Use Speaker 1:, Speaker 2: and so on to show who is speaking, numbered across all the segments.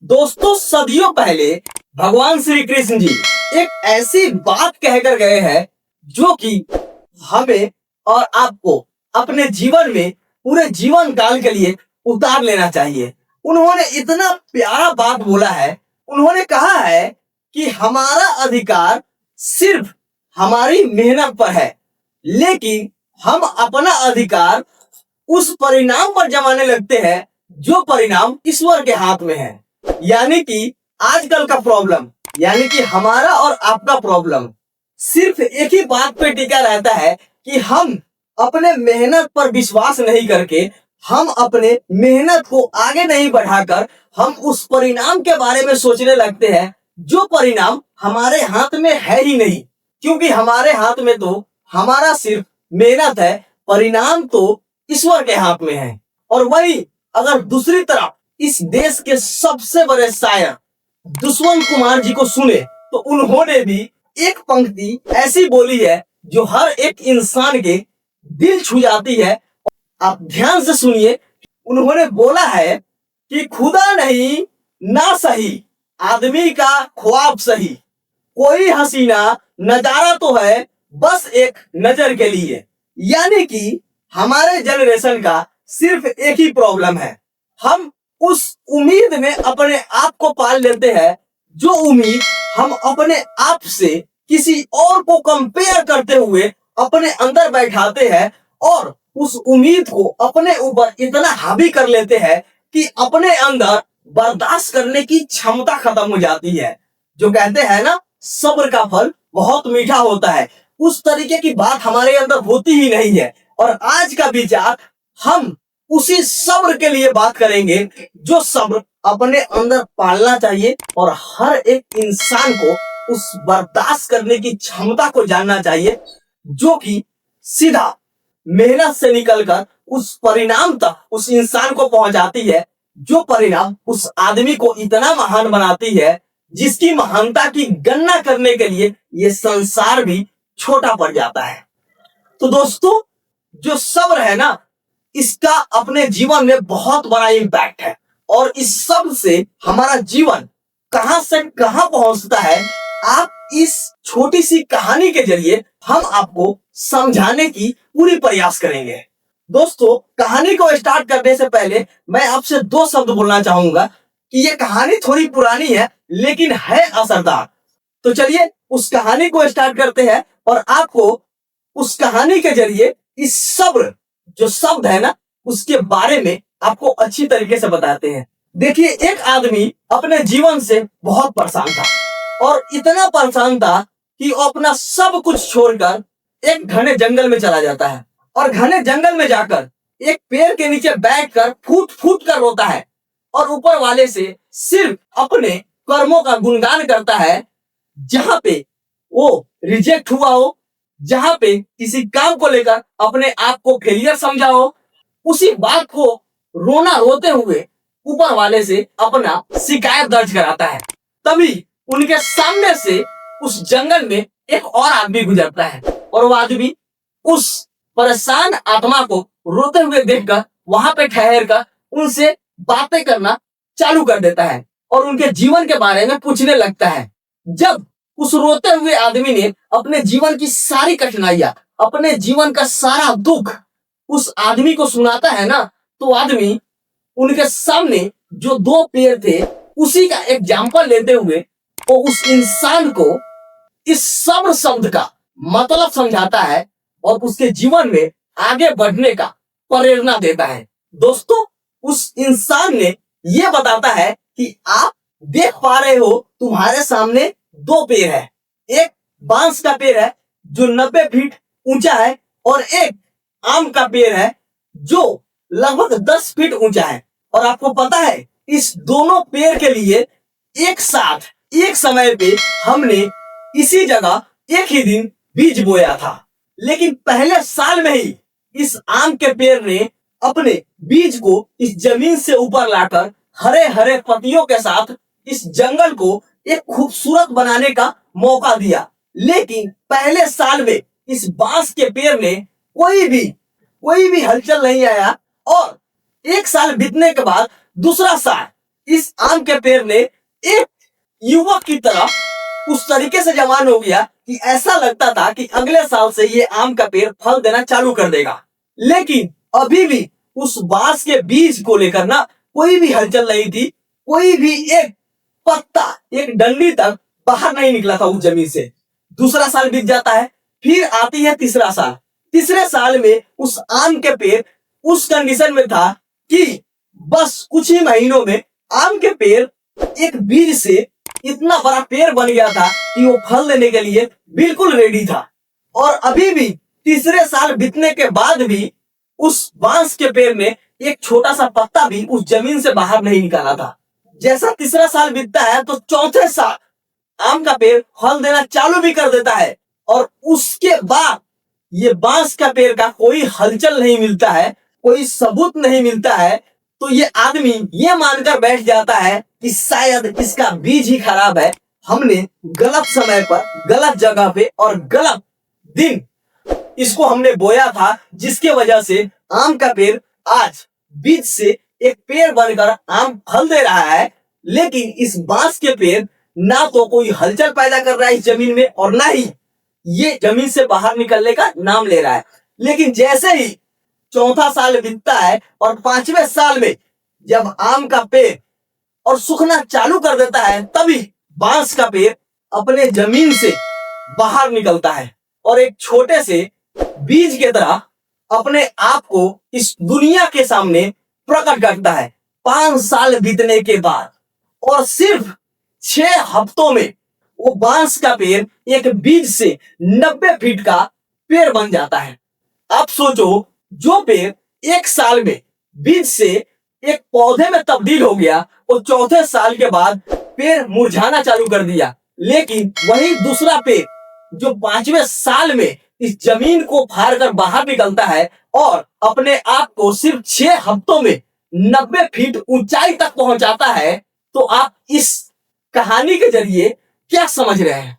Speaker 1: दोस्तों, सदियों पहले भगवान श्री कृष्ण जी एक ऐसी बात कहकर गए हैं जो कि हमें और आपको अपने जीवन में पूरे जीवन काल के लिए उतार लेना चाहिए। उन्होंने इतना प्यारा बात बोला है। उन्होंने कहा है कि हमारा अधिकार सिर्फ हमारी मेहनत पर है, लेकिन हम अपना अधिकार उस परिणाम पर जमाने लगते हैं जो परिणाम ईश्वर के हाथ में है। यानी कि आजकल का प्रॉब्लम, यानी कि हमारा और आपका प्रॉब्लम सिर्फ एक ही बात पे टिका रहता है कि हम अपने मेहनत पर विश्वास नहीं करके, हम अपने मेहनत को आगे नहीं बढ़ाकर हम उस परिणाम के बारे में सोचने लगते हैं जो परिणाम हमारे हाथ में है ही नहीं। क्योंकि हमारे हाथ में तो हमारा सिर्फ मेहनत है, परिणाम तो ईश्वर के हाथ में है। और वही अगर दूसरी तरफ इस देश के सबसे बड़े शायर दुष्यंत कुमार जी को सुने तो उन्होंने भी एक पंक्ति ऐसी बोली है जो हर एक इंसान के दिल छू जाती है। आप ध्यान से सुनिए। उन्होंने बोला है कि खुदा नहीं ना सही, आदमी का ख्वाब सही, कोई हसीना नजारा तो है बस एक नजर के लिए। यानी कि हमारे जनरेशन का सिर्फ एक ही प्रॉब्लम है, हम उस उम्मीद में अपने आप को पाल लेते हैं जो उम्मीद हम अपने आप से किसी और को कंपेयर करते हुए अपने अंदर बैठाते हैं और उस उम्मीद को अपने ऊपर इतना हावी कर लेते हैं कि अपने अंदर बर्दाश्त करने की क्षमता खत्म हो जाती है। जो कहते हैं ना, सब्र का फल बहुत मीठा होता है, उस तरीके की बात हमारे अंदर होती ही नहीं है। और आज का विचार हम उसी सब्र के लिए बात करेंगे जो सब्र अपने अंदर पालना चाहिए और हर एक इंसान को उस बर्दाश्त करने की क्षमता को जानना चाहिए जो कि सीधा मेहनत से निकलकर उस परिणाम तक उस इंसान को पहुंचाती है, जो परिणाम उस आदमी को इतना महान बनाती है जिसकी महानता की गणना करने के लिए ये संसार भी छोटा पड़ जाता है। तो दोस्तों, जो सब्र है ना, इसका अपने जीवन में बहुत बड़ा इम्पैक्ट है और इस सब से हमारा जीवन कहां से कहां पहुंचता है, आप इस छोटी सी कहानी के जरिए हम आपको समझाने की पूरी प्रयास करेंगे। दोस्तों, कहानी को स्टार्ट करने से पहले मैं आपसे दो शब्द बोलना चाहूंगा कि ये कहानी थोड़ी पुरानी है लेकिन है असरदार। तो चलिए उस कहानी को स्टार्ट करते हैं और आपको उस कहानी के जरिए इस सब्र जो शब्द है ना, उसके बारे में आपको अच्छी तरीके से बताते हैं। देखिए, एक आदमी अपने जीवन से बहुत परेशान था और इतना परेशान था कि वो अपना सब कुछ छोड़कर एक घने जंगल में चला जाता है और घने जंगल में जाकर एक पेड़ के नीचे बैठकर फूट फूट कर रोता है और ऊपर वाले से सिर्फ अपने कर्मों का गुणगान करता है। जहां पे वो रिजेक्ट हुआ हो, जहां पे किसी काम को लेकर अपने आप को फेलियर समझा हो, उसी बात को रोना रोते हुए ऊपर वाले से अपना शिकायत दर्ज कराता है। तभी उनके सामने से उस जंगल में एक और आदमी गुजरता है और वो आदमी उस परेशान आत्मा को रोते हुए देखकर वहां पे ठहर कर उनसे बातें करना चालू कर देता है और उनके जीवन के बारे में पूछने लगता है। जब उस रोते हुए आदमी ने अपने जीवन की सारी कठिनाइयां, अपने जीवन का सारा दुख उस आदमी को सुनाता है ना, तो आदमी उनके सामने जो दो पेड़ थे उसी का एग्जाम्पल लेते हुए वो उस इंसान को इस सब्र शब्द का मतलब समझाता है और उसके जीवन में आगे बढ़ने का प्रेरणा देता है। दोस्तों, उस इंसान ने ये बताता है कि आप देख पा रहे हो तुम्हारे सामने दो पेड़ है, एक बांस का पेड़ है जो 90 फीट ऊंचा है और एक आम का पेड़ है जो लगभग 10 फीट ऊंचा है। और आपको पता है, इस दोनों पेड़ के लिए एक साथ एक समय पे हमने इसी जगह एक ही दिन बीज बोया था, लेकिन पहले साल में ही इस आम के पेड़ ने अपने बीज को इस जमीन से ऊपर लाकर हरे हरे पत्तियों के साथ इस जंगल को एक खूबसूरत बनाने का मौका दिया। लेकिन पहले साल में इस बांस के पेड़ ने कोई भी हलचल नहीं आया और एक साल बीतने के बाद दूसरा साल इस आम के पेड़ ने एक युवक की तरह उस तरीके से जवान हो गया कि ऐसा लगता था कि अगले साल से ये आम का पेड़ फल देना चालू कर देगा। लेकिन अभी भी उस बांस के बीज को लेकर ना कोई भी हलचल नहीं थी, कोई भी एक पत्ता, एक डंडी तक बाहर नहीं निकला था उस जमीन से। दूसरा साल बीत जाता है, फिर आती है तीसरा साल। तीसरे साल में उस आम के पेड़ उस कंडीशन में था कि बस कुछ ही महीनों में आम के पेड़ एक बीज से इतना बड़ा पेड़ बन गया था कि वो फल देने के लिए बिल्कुल रेडी था। और अभी भी तीसरे साल बीतने के बाद भी उस बांस के पेड़ ने एक छोटा सा पत्ता भी उस जमीन से बाहर नहीं निकाला था। जैसा तीसरा साल बीतता है तो चौथे साल आम का पेड़ फल देना चालू भी कर देता है और उसके बाद ये बांस का पेड़ का कोई हलचल नहीं मिलता है, कोई सबूत नहीं मिलता है। तो ये आदमी ये मानकर बैठ जाता है कि शायद इसका बीज ही खराब है, हमने गलत समय पर, गलत जगह पे और गलत दिन इसको हमने बोया था, जिसके वजह से आम का पेड़ आज बीज से एक पेड़ बनकर आम फल दे रहा है। लेकिन इस बांस के पेड़ ना तो कोई हलचल पैदा कर रहा है इस जमीन में और ना ही ये जमीन से बाहर निकलने का नाम ले रहा है। लेकिन जैसे ही चौथा साल बीतता है और पांचवें साल में जब आम का पेड़ और सूखना चालू कर देता है, तभी बांस का पेड़ अपने जमीन से बाहर निकलता है और एक छोटे से बीज के तरह अपने आप को इस दुनिया के सामने प्रकट करता है 5 साल बीतने के बाद। और सिर्फ 6 हफ्तों में वो बांस का पेड़ एक बीज से 90 फीट का पेड़ बन जाता है। आप सोचो, जो पेड़ एक साल में बीज से एक पौधे में तब्दील हो गया, वो चौथे साल के बाद पेड़ मुरझाना चालू कर दिया। लेकिन वही दूसरा पेड़ जो 5वें साल में इस जमीन को फाड़ कर बाहर निकलता है और अपने आप को सिर्फ 6 हफ्तों में 90 फीट ऊंचाई तक पहुंचाता है। तो आप इस कहानी के जरिए क्या समझ रहे हैं?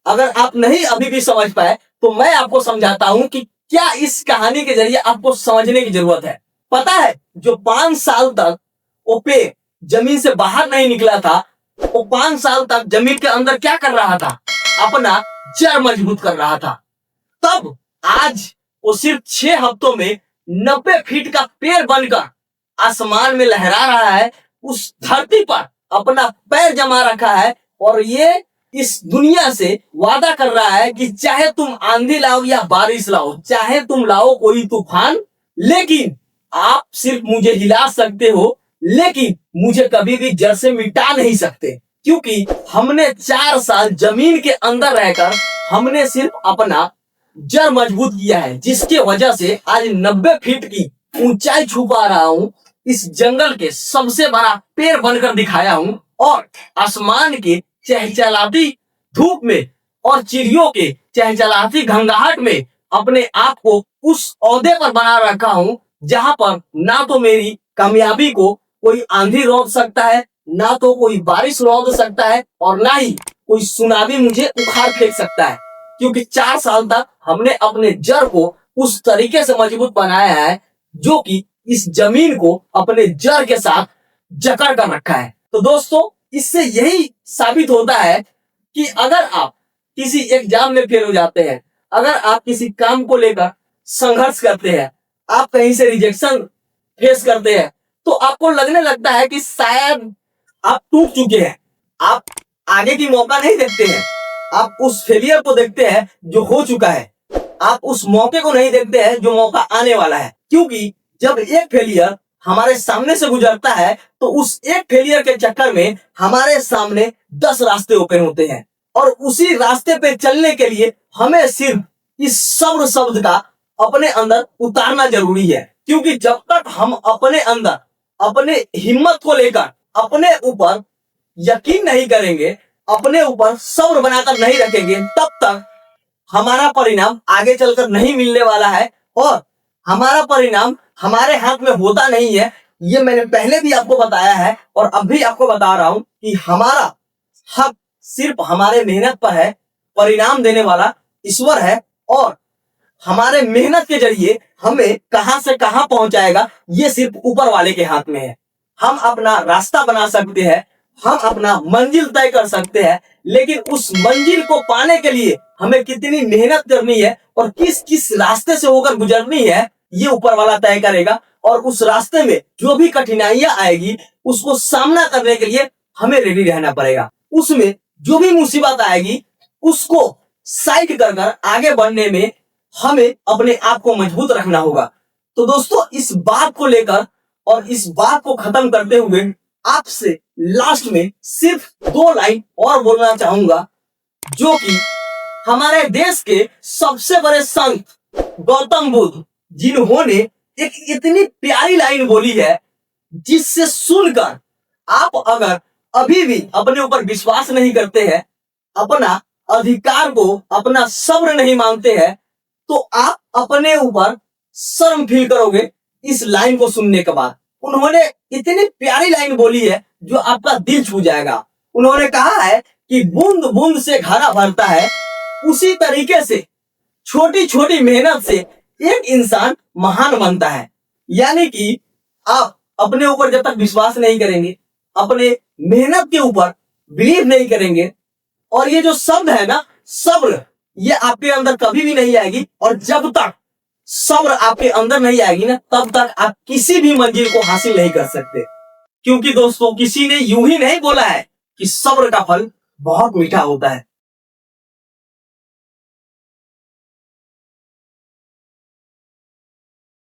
Speaker 1: अगर आप नहीं अभी भी समझ पाए तो मैं आपको समझाता हूं कि क्या इस कहानी के जरिए आपको समझने की जरूरत है। पता है, जो 5 साल तक वो पेड़ जमीन से बाहर नहीं निकला था, वो 5 साल तक जमीन के अंदर क्या कर रहा था? अपना जड़ मजबूत कर रहा था। तब आज वो सिर्फ 6 हफ्तों में 90 फीट का पेड़ बनकर आसमान में लहरा रहा है, उस धरती पर अपना पैर जमा रखा है और ये इस दुनिया से वादा कर रहा है कि चाहे तुम आंधी लाओ या बारिश लाओ, चाहे तुम लाओ कोई तूफान, लेकिन आप सिर्फ मुझे हिला सकते हो, लेकिन मुझे कभी भी जड़ से मिटा नहीं सकते। क्योंकि हमने 4 साल जमीन के अंदर रहकर हमने सिर्फ अपना जड़ मजबूत किया है, जिसके वजह से आज 90 फीट की ऊंचाई छू पा रहा हूँ, इस जंगल के सबसे बड़ा पेड़ बनकर दिखाया हूँ और आसमान के चहचहाती धूप में और चिड़ियों के चहचहाती घंघराहट में अपने आप को उस ओहदे पर बना रखा हूँ, जहां पर ना तो मेरी कामयाबी को कोई आंधी रोक सकता है, ना तो कोई बारिश रोक सकता है और ना ही कोई सुनामी मुझे उखाड़ फेंक सकता है। क्योंकि 4 साल तक हमने अपने जड़ को उस तरीके से मजबूत बनाया है जो कि इस जमीन को अपने जड़ के साथ जकड़ कर रखा है। तो दोस्तों, इससे यही साबित होता है कि अगर आप किसी एग्जाम में फेल हो जाते हैं, अगर आप किसी काम को लेकर संघर्ष करते हैं, आप कहीं से रिजेक्शन फेस करते हैं, तो आपको लगने लगता है कि शायद आप टूट चुके हैं। आप आगे की मौका नहीं देखते हैं, आप उस फेलियर को देखते हैं जो हो चुका है, आप उस मौके को नहीं देखते हैं जो मौका आने वाला है। क्योंकि जब एक फेलियर हमारे सामने से गुजरता है तो उस एक फेलियर के चक्कर में हमारे सामने 10 रास्ते ओपन होते हैं और उसी रास्ते पे चलने के लिए हमें सिर्फ इस सब्र शब्द का अपने अंदर उतारना जरूरी है। क्योंकि जब तक हम अपने अंदर अपने हिम्मत को लेकर अपने ऊपर यकीन नहीं करेंगे, अपने ऊपर सब्र बनाकर नहीं रखेंगे, तब तक हमारा परिणाम आगे चलकर नहीं मिलने वाला है और हमारा परिणाम हमारे हाथ में होता नहीं है। ये मैंने पहले भी आपको बताया है और अब भी आपको बता रहा हूं कि हमारा हक सिर्फ हमारे मेहनत पर है, परिणाम देने वाला ईश्वर है और हमारे मेहनत के जरिए हमें कहां से कहां पहुंचाएगा ये सिर्फ ऊपर वाले के हाथ में है। हम अपना रास्ता बना सकते हैं, हम अपना मंजिल तय कर सकते हैं, लेकिन उस मंजिल को पाने के लिए हमें कितनी मेहनत करनी है और किस किस रास्ते से होकर गुजरनी है, ये ऊपर वाला तय करेगा। और उस रास्ते में जो भी कठिनाइयां आएगी उसको सामना करने के लिए हमें रेडी रहना पड़ेगा। उसमें जो भी मुसीबत आएगी उसको साइड कर कर आगे बढ़ने में हमें अपने आप को मजबूत रखना होगा। तो दोस्तों, इस बात को लेकर और इस बात को खत्म करते हुए आपसे लास्ट में सिर्फ 2 लाइन और बोलना चाहूंगा, जो कि हमारे देश के सबसे बड़े संत गौतम बुद्ध, जिन्होंने एक इतनी प्यारी लाइन बोली है, जिससे सुनकर आप अगर अभी भी अपने ऊपर विश्वास नहीं करते हैं, अपना अधिकार को, अपना सब्र नहीं मांगते हैं, तो आप अपने ऊपर शर्म फील करोगे इस लाइन को सुनने के बाद। उन्होंने इतनी प्यारी लाइन बोली है जो आपका दिल छू जाएगा। उन्होंने कहा है कि बूंद बूंद से घड़ा भरता है, उसी तरीके से छोटी छोटी मेहनत से एक इंसान महान बनता है। यानी कि आप अपने ऊपर जब तक विश्वास नहीं करेंगे, अपने मेहनत के ऊपर बिलीव नहीं करेंगे, और ये जो शब्द है ना, सब्र, ये आपके अंदर कभी भी नहीं आएगी। और जब तक सब्र आपके अंदर नहीं आएगी ना, तब तक आप किसी भी मंजिल को हासिल नहीं कर सकते। क्योंकि दोस्तों, किसी ने यूं ही नहीं बोला है कि सब्र का फल बहुत मीठा होता है।